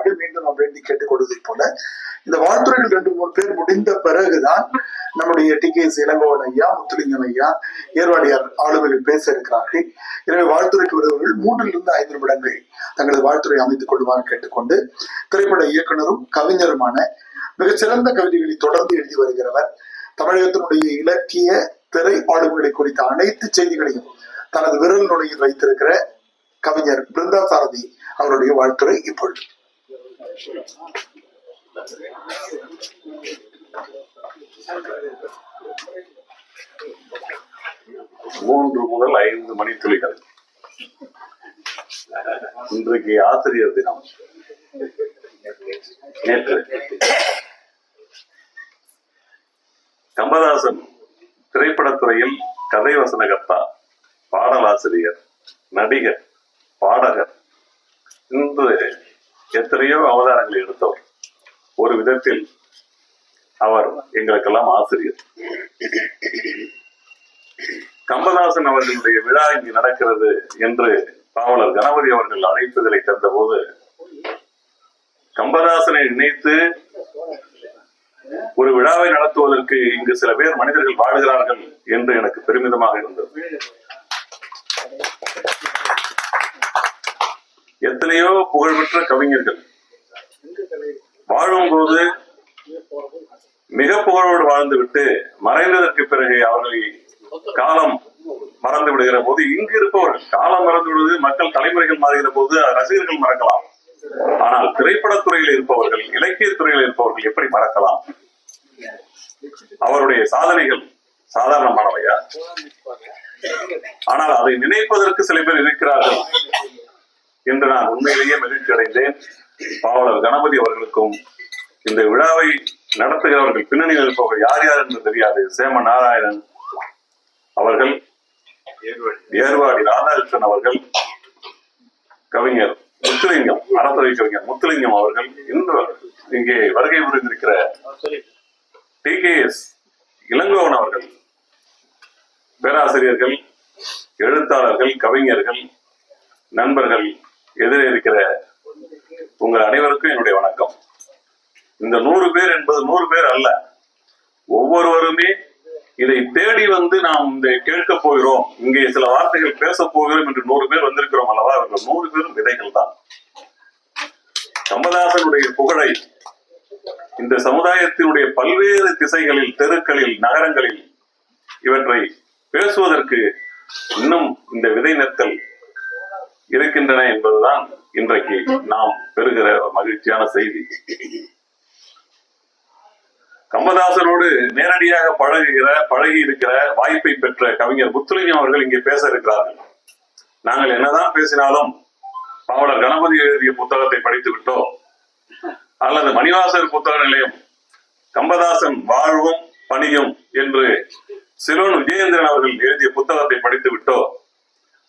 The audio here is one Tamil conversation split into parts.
வாழ்வார்கள் மீண்டும் நாம் வேண்டி கேட்டுக் கொள்வதை போல இந்த வாழ்த்துறைகள் 2-3 பேர் முடிந்த பிறகுதான் நம்முடைய TKS இளங்கோவன் ஐயா, முத்துலிங்கம் ஐயா, ஏர்வாடியார் ஆளுமைகள் பேச இருக்கிறார்கள். எனவே வாழ்த்துறைக்கு வருபவர்கள் 3-5 நிமிடங்கள் தங்களது வாழ்த்துறை அமைத்துக் கொள்ளுமாறு கேட்டுக்கொண்டு, திரைப்பட இயக்குனரும் கவிஞருமான மிகச்சிறந்த கவிதைகளை தொடர்ந்து எழுதி வருகிறவர், தமிழகத்தினுடைய இலக்கிய திரை ஆளுமைகளை குறித்த அனைத்து செய்திகளையும் தனது விரல் நுழையில் வைத்திருக்கிற கவிஞர் பிருந்தா சாரதி அவருடைய வாழ்த்துறை இப்பொழுது. 3 முதல் 5 மணித்துளிகள். இன்றைக்கு ஆசிரியர் தினம். நேற்று கம்பதாசன் திரைப்படத்துறையில் கதை வசனகர்த்தா, பாடலாசிரியர், நடிகர், பாடகர், இன்று எத்தனையோ அவதாரங்களை எடுத்தவர். ஒரு விதத்தில் அவர் எங்களுக்கெல்லாம் ஆசிரியர். கம்பதாசன் அவர்களுடைய விழா இங்கு நடக்கிறது என்று பாவலர் கணபதி அவர்கள் அழைப்புதலை தந்தபோது, கம்பதாசனை நினைத்து ஒரு விழாவை நடத்துவதற்கு இங்கு சில பேர் மனிதர்கள் வாழுகிறார்கள் என்று எனக்கு பெருமிதமாக இருந்தது. எத்தனையோ புகழ்பெற்ற கவிஞர்கள் வாழும்போது மிக புகழோடு வாழ்ந்துவிட்டு மறைந்ததற்கு பிறகு அவர்களை காலம் மறந்து விடுகிற போது, இங்கு இருப்பவர்கள் காலம் மறந்து விடுவது, மக்கள் தலைமுறைகள் மாறுகிற போது ரசிகர்கள் மறக்கலாம். ஆனால் திரைப்படத்துறையில் இருப்பவர்கள், இலக்கிய துறையில் இருப்பவர்கள் எப்படி மறக்கலாம்? அவருடைய சாதனைகள் சாதாரணமானவையா? ஆனால் அதை நினைப்பதற்கு சில பேர் இருக்கிறார்கள் என்று நான் உண்மையிலேயே மகிழ்ச்சி அடைந்தேன். பாவலர் கணபதி அவர்களுக்கும் இந்த விழாவை நடத்துகிறவர்கள் பின்னணியில் இருப்பவர்கள் யார் யார் என்று தெரியாது. சேம நாராயணன் அவர்கள், ஏர்வாடி ராதாகிருஷ்ணன் அவர்கள், கவிஞர் முத்துலிங்கம், அறத்துறை கவிஞர் முத்துலிங்கம் அவர்கள், இன்று இங்கே வருகை புரிந்திருக்கிற TKS இளங்கோவன் அவர்கள், பேராசிரியர்கள், எழுத்தாளர்கள், கவிஞர்கள், நண்பர்கள், எதிரே இருக்கிற உங்கள் அனைவருக்கும் என்னுடைய வணக்கம். இந்த 100 பேர் என்பது 100 பேர் அல்ல. ஒவ்வொருவருமே இதை தேடி வந்து நாம் இந்த கேட்க போகிறோம், இங்கே சில வார்த்தைகள் பேச போகிறோம் என்று 100 பேர் வந்திருக்கிறோம் அல்லவா? அவர்கள் 100 பேரும் விதைகள் தான். கம்பதாசனுடைய புகழை இந்த சமுதாயத்தினுடைய பல்வேறு திசைகளில், தெருக்களில், நகரங்களில் இவற்றை பேசுவதற்கு இன்னும் இந்த விதை நெற்கள் இருக்கின்றன என்பதுதான் இன்றைக்கு நாம் பெறுகிற மகிழ்ச்சியான செய்தி. கம்பதாசனோடு நேரடியாக பழகி இருக்கிற வாய்ப்பை பெற்ற கவிஞர் முத்துலிங்கம் அவர்கள் இங்கே பேச இருக்கிறார்கள். நாங்கள் என்னதான் பேசினாலும் பாவலர் கணபதி எழுதிய புத்தகத்தை படித்து விட்டோ, அல்லது மணிவாசகர் புத்தக நிலையம் கம்பதாசன் வாழ்வும் பணியும் என்று சிலோன் விஜயேந்திரன் அவர்கள் எழுதிய புத்தகத்தை படித்து விட்டோ,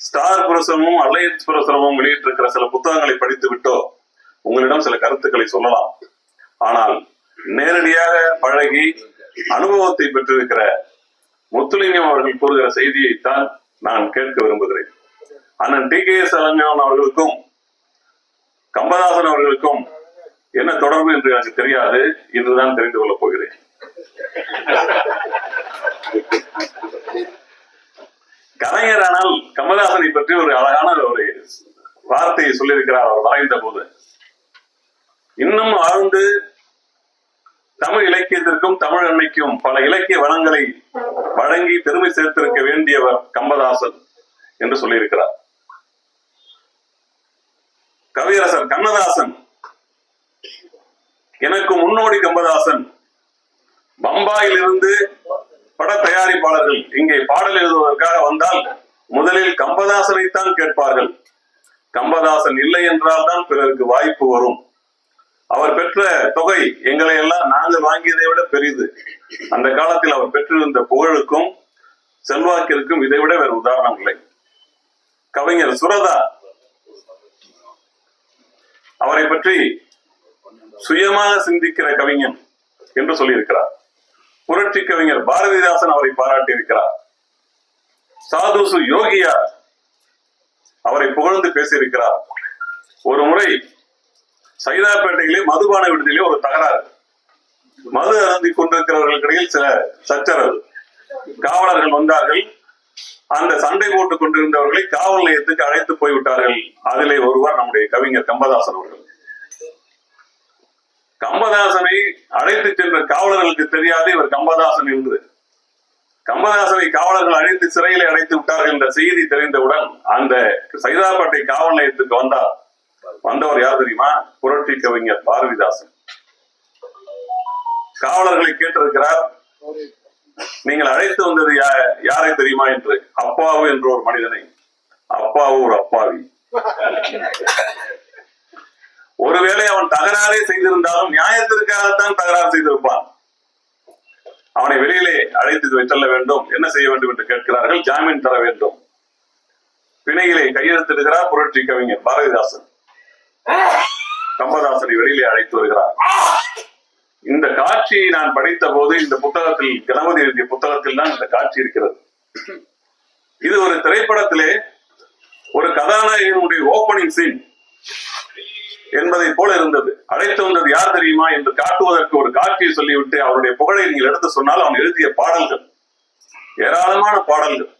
ஸ்டார் புரசமும் அலையன்ஸ் புரசமும் வெளியிட்டிருக்கிற சில புத்தகங்களை படித்து விட்டோ உங்களிடம் சில கருத்துக்களை சொல்லலாம். ஆனால் நேரடியாக பழகி அனுபவத்தை பெற்றிருக்கிற முத்துலிங்கம் அவர்கள் கூறுகிற செய்தியைத்தான் நான் கேட்க விரும்புகிறேன். அண்ணன் TKS இளங்கோவன் அவர்களுக்கும் கம்பதாசன் அவர்களுக்கும் என்ன தொடர்பு என்று எனக்கு தெரியாது, இன்றுதான் தெரிந்து கொள்ளப் போகிறேன். கலைஞரானால் கமலஹாசனை பற்றி ஒரு அழகான ஒரு வார்த்தையை சொல்லியிருக்கிறார் அவர் மறைந்த போது. இன்னும் ஆழ்ந்து தமிழ் இலக்கியத்திற்கும் தமிழ் அன்னைக்கும் பல இலக்கிய வளங்களை வழங்கி பெருமை சேர்த்திருக்க வேண்டியவர் கம்பதாசன் என்று சொல்லியிருக்கிறார். கவியரசர் கண்ணதாசன் எனக்கு முன்னோடி கம்பதாசன். பம்பாயில் இருந்து பட தயாரிப்பாளர்கள் இங்கே பாடல் எழுதுவதற்காக வந்தால் முதலில் கம்பதாசனைத்தான் கேட்பார்கள். கம்பதாசன் இல்லை என்றால் தான் பிறருக்கு வாய்ப்பு வரும். அவர் பெற்ற தொகை எங்களை எல்லாம் நாங்கள் வாங்கியதை விட பெரிது. அந்த காலத்தில் அவர் பெற்றிருந்த புகழுக்கும் செல்வாக்கிற்கும் இதை விட வேறு உதாரணம் இல்லை. கவிஞர் சுரதா அவரை பற்றி சுயமாக சிந்திக்கிற கவிஞன் என்று சொல்லியிருக்கிறார். புரட்சி கவிஞர் பாரதிதாசன் அவரை பாராட்டி இருக்கிறார். சாதுசு யோகியார் அவரை புகழ்ந்து பேசியிருக்கிறார். ஒரு முறை சைதாப்பேட்டையிலே மதுபான விடுதியிலே ஒரு தகராறு. மது அருந்தி கொண்டிருக்கிறவர்களுக்கிடையில் சில சச்சரவு. காவலர்கள் வந்தார்கள். அந்த சண்டை போட்டுக் கொண்டிருந்தவர்களை காவல் நிலையத்துக்கு அழைத்து போய்விட்டார்கள். அதிலே ஒருவர் நம்முடைய கவிஞர் கம்பதாசன் அவர்கள். கம்பதாசனை அழைத்து சென்ற காவலர்களுக்கு தெரியாது இவர் கம்பதாசன் என்று. கம்பதாசனை காவலர்கள் அழைத்து சிறையிலே அடைத்து விட்டார்கள் என்ற செய்தி தெரிந்தவுடன் அந்த சைதாப்பேட்டை காவல் நிலையத்துக்கு வந்தவர் யார் தெரியுமா? புரட்சி கவிஞர் பாரதிதாசன். காவலர்களை கேட்டிருக்கிறார், நீங்கள் அழைத்து வந்தது யாரை தெரியுமா என்று. அப்பாவு என்ற ஒரு மனிதனை. அப்பாவு ஒரு அப்பாவி. ஒருவேளை அவன் தகராறே செய்திருந்தாலும் நியாயத்திற்காகத்தான் தகராறு செய்திருப்பான். அவனை வெளியிலே அழைத்து செல்ல வேண்டும். என்ன செய்ய வேண்டும் என்று கேட்கிறார்கள். ஜாமீன் தர வேண்டும். பிணையிலே கையெழுத்திடுகிறார் புரட்சி கவிஞர் பாரதிதாசன். கம்பதாசனை வெளியிலே அழைத்து வருகிறார். இந்த காட்சியை நான் படித்த போது இந்த புத்தகத்தில், கணபதி எழுதிய புத்தகத்தில் தான் இந்த காட்சி இருக்கிறது. இது ஒரு திரைப்படத்திலே ஒரு கதாநாயகனுடைய ஓப்பனிங் சீன் என்பதை போல இருந்தது. அழைத்து வந்தது யார் தெரியுமா என்று காட்டுவதற்கு ஒரு காட்சியை சொல்லிவிட்டு அவருடைய புகழை நீங்கள் எடுத்து சொன்னால் அவன் எழுதிய பாடல்கள், ஏராளமான பாடல்கள்,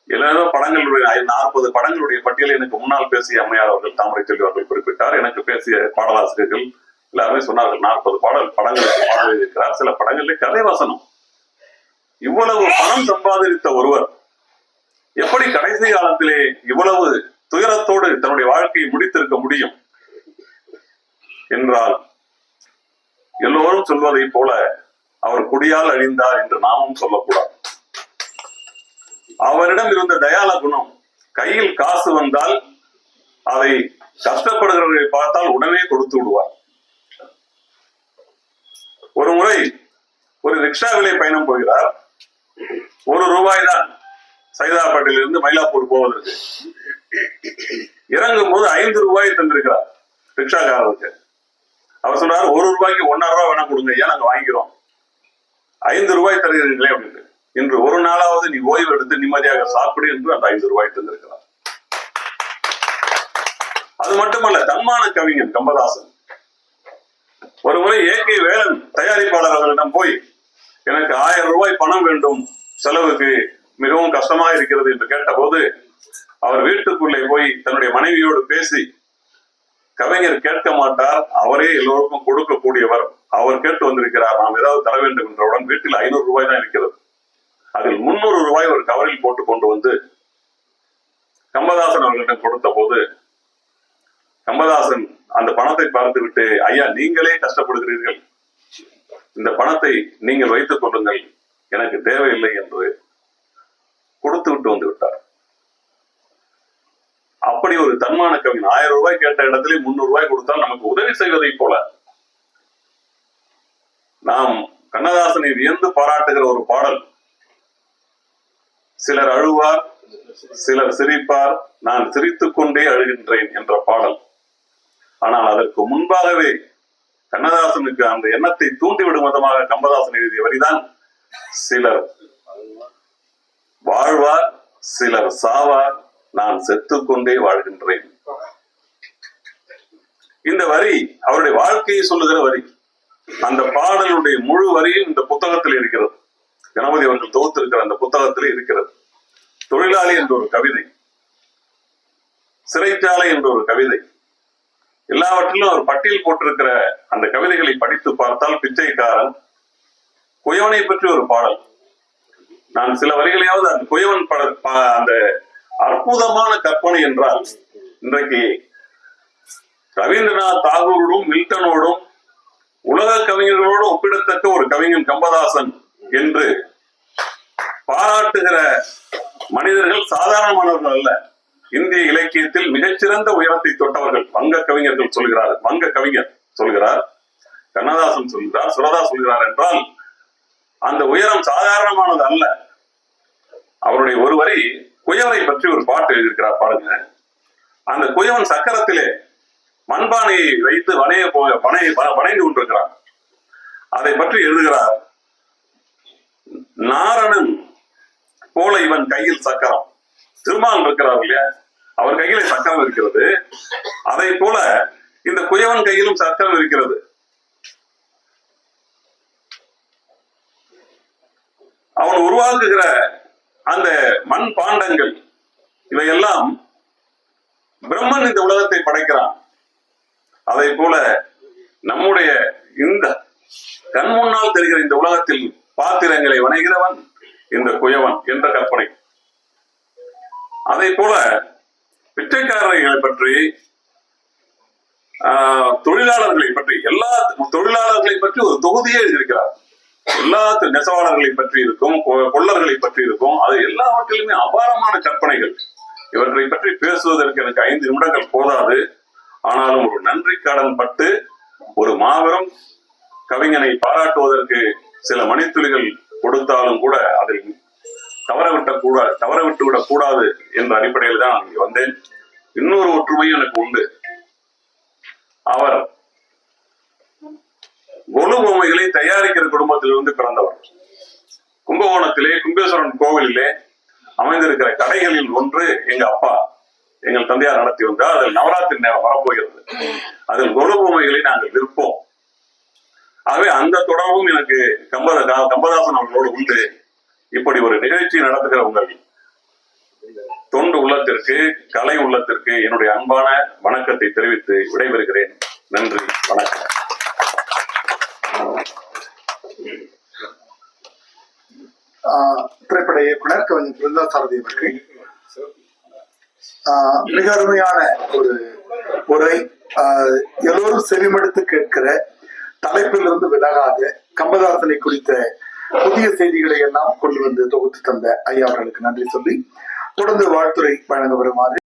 எல்லாரும் படங்களுடைய 40 படங்களுடைய பட்டியலை எனக்கு முன்னால் பேசிய அம்மையார் அவர்கள், தாமரை செல்வி அவர்கள் குறிப்பிட்டார். எனக்கு பேசிய பாடலாசிரியர்கள் எல்லாருமே சொன்னார்கள் 40 படங்களுக்கு பாடல் எழுதியிருக்கிறார். சில படங்களில் கதை வசனம். இவ்வளவு பணம் சம்பாதித்த ஒருவர் எப்படி கடைசி காலத்திலே இவ்வளவு துயரத்தோடு தன்னுடைய வாழ்க்கையை முடித்திருக்க முடியும் என்றால், எல்லோரும் சொல்வதை போல அவர் குடியால் அழிந்தார் என்று நாமும் சொல்லக்கூடாது. அவரிடம் இருந்த தயால குணம், கையில் காசு வந்தால் அதை கஷ்டப்படுகிறவர்களை பார்த்தால் உடனே கொடுத்து விடுவார். ஒரு முறை ஒரு ரிக்ஷாவிலே பயணம் போகிறார். ₹1 தான் சைதாப்பேட்டையிலிருந்து மயிலாப்பூர் போவதற்கு. இறங்கும் போது ₹5 தந்திருக்கிறார் ரிக்ஷாக்காரருக்கு. அவர் சொல்றாரு, ₹1 1.5 வேணா கொடுங்க, ஐயா நாங்க வாங்கிக்கிறோம், ₹5 தருகிறீர்களே அப்படின்னு. இன்று ஒரு நாளாவது நீ ஓய்வு எடுத்து நிம்மதியாக சாப்பிடு என்று அந்த ₹5 தந்திருக்கிறார். அது மட்டுமல்ல, தன்மான கவிஞன் கம்பதாசன். ஒரு முறை AK வேலன் தயாரிப்பாளர் அவர்களிடம் போய், எனக்கு ₹1000 பணம் வேண்டும், செலவுக்கு மிகவும் கஷ்டமாக இருக்கிறது என்று கேட்டபோது, அவர் வீட்டுக்குள்ளே போய் தன்னுடைய மனைவியோடு பேசி, கவிஞர் கேட்க மாட்டார், அவரே எல்லோருக்கும் கொடுக்கக்கூடியவர், அவர் கேட்டு வந்திருக்கிறார், நாம் ஏதாவது தர வேண்டும் என்றவுடன் வீட்டில் ₹500 தான் இருக்கிறது. அதில் ₹300 ஒரு கவரில் போட்டு கொண்டு வந்து கம்பதாசன் அவர்களிடம் கொடுத்த போது, கம்பதாசன் அந்த பணத்தை பார்த்து விட்டு, ஐயா நீங்களே கஷ்டப்படுகிறீர்கள், இந்த பணத்தை நீங்கள் வைத்துக் கொள்ளுங்கள், எனக்கு தேவையில்லை என்று கொடுத்து விட்டு வந்து விட்டார். அப்படி ஒரு தன்மான கவிஞன். ₹1000 கேட்ட இடத்துல ₹300 கொடுத்தால் நமக்கு உதவி செய்வதை போல. நாம் கண்ணதாசனை வியந்து பாராட்டுகிற ஒரு பாடல், சிலர் அழுவார், சிலர் சிரிப்பார், நான் சிரித்துக் கொண்டே அழுகின்றேன் என்ற பாடல். ஆனால் அதற்கு முன்பாகவே கண்ணதாசனுக்கு அந்த எண்ணத்தை தூண்டிவிடும் விதமாக கம்பதாசன் எழுதிய வரிதான், சிலர் வாழ்வார், சிலர் சாவார், நான் செத்துக்கொண்டே வாழ்கின்றேன். இந்த வரி அவருடைய வாழ்க்கையை சொல்லுகிற வரி. அந்த பாடலுடைய முழு வரியும் இந்த புத்தகத்தில் இருக்கிறது. கணபதி அவர்கள் தொகுத்திருக்கிற அந்த புத்தகத்தில் இருக்கிறது. தொழிலாளி என்ற ஒரு கவிதை, சிறைச்சாலை என்ற ஒரு கவிதை, எல்லாவற்றிலும் ஒரு பட்டியல் போட்டிருக்கிற அந்த கவிதைகளை படித்து பார்த்தால், பிச்சைக்காரன், குயவனை பற்றி ஒரு பாடல். நான் சில வரிகளையாவது அந்த குயவன் அந்த அற்புதமான கற்பனை என்றால், இன்றைக்கு ரவீந்திரநாத் தாகூரோடும் மில்டனோடும் உலக கவிஞர்களோடு ஒப்பிடத்தக்க ஒரு கவிஞன் கம்பதாசன் என்று பாராட்டுகிற மனிதர்கள் சாதாரணமானவர்கள் அல்ல. இந்திய இலக்கியத்தில் மிகச்சிறந்த உயரத்தை தொட்டவர்கள் வங்க கவிஞர்கள் சொல்கிறார். வங்க கவிஞர் சொல்கிறார், கண்ணதாசன் சொல்கிறார், சுரதா சொல்கிறார் என்றால் அந்த உயரம் சாதாரணமானது அல்ல. அவருடைய ஒரு வரி, குயவனை பற்றி ஒரு பாட்டு எழுதியிருக்கிறார் பாருங்க. அந்த குயவன் சக்கரத்திலே மண்பானையை வைத்து வணைந்து கொண்டிருக்கிறார். அதை பற்றி எழுதுகிறார், நாரணன் போல இவன் கையில் சக்கரம். திருமால் இருக்கிறார் இல்லையா, அவர் கையில சக்கரம் இருக்கிறது. அதை போல குயவன் கையிலும் சர்க்கம் இருக்கிறது. அவன் உருவாக்குகிற அந்த மண் பாண்டங்கள் இவையெல்லாம் பிரம்மன் இந்த உலகத்தை படைக்கிறான். அதை போல நம்முடைய இந்த கண் முன்னால் தெரிகிற இந்த உலகத்தில் பாத்திரங்களை வணைகிறவன் இந்த குயவன் என்ற கற்பனை. அதை போல பிச்சைக்காரர்களை பற்றி, தொழிலாளர்களை பற்றி, எல்லா தொழிலாளர்களை பற்றி ஒரு தொகுதியே எழுதியிருக்கிறார். எல்லா நெசவாளர்களை பற்றி இருக்கும், கொள்ளர்களை பற்றி இருக்கும். அது எல்லாவற்றிலுமே அபாரமான கற்பனைகள். இவற்றை பற்றி பேசுவதற்கு எனக்கு 5 நிமிடங்கள் போதாது. ஆனாலும் ஒரு நன்றி கடன் பட்டு ஒரு மாபெரும் கவிஞனை பாராட்டுவதற்கு சில மணித்துளிகள் கொடுத்தாலும் கூட அதில் தவறவிட்டுவிடக் கூடாது என்ற அடிப்படையில் தான் இங்கே வந்தேன். இன்னொரு ஒற்றுமையும் எனக்கு உண்டு. அவர் கொலு பொம்மைகளை தயாரிக்கிற குடும்பத்திலிருந்து பிறந்தவர். கும்பகோணத்திலே கும்பேஸ்வரன் கோவிலிலே அமைந்திருக்கிற கடைகளில் ஒன்று எங்க அப்பா, எங்கள் தந்தையார் நடத்தி வந்தார். அதில் நவராத்திரி நேரம் வரப்போகிறது. அதில் கொலு பொம்மைகளை நாங்கள் விற்போம். ஆகவே அந்த தொடர்பும் எனக்கு கம்பதாசன் அவர்களோடு உண்டு. இப்படி ஒரு நிகழ்ச்சி நடத்துகிற உங்கள் தொண்டு உள்ளத்திற்கு, கலை உள்ளத்திற்கு என்னுடைய அன்பான வணக்கத்தை தெரிவித்து விடைபெறுகிறேன். நன்றி, வணக்கம். திரைப்பட இயக்குனர் கவிஞர் பிருந்தா சாரதி அவர்கள் மிக அருமையான ஒரு உரை, எல்லோரும் செவிமடுத்து கேட்கிற, தலைப்பிலிருந்து விலகாத கம்பதாசனை குறித்த புதிய செய்திகளை எல்லாம் கொண்டு வந்து தொகுத்து தந்த ஐயா அவர்களுக்கு நன்றி சொல்லி தொடர்ந்து வாழ்த்துரை வழங்க வருமாறு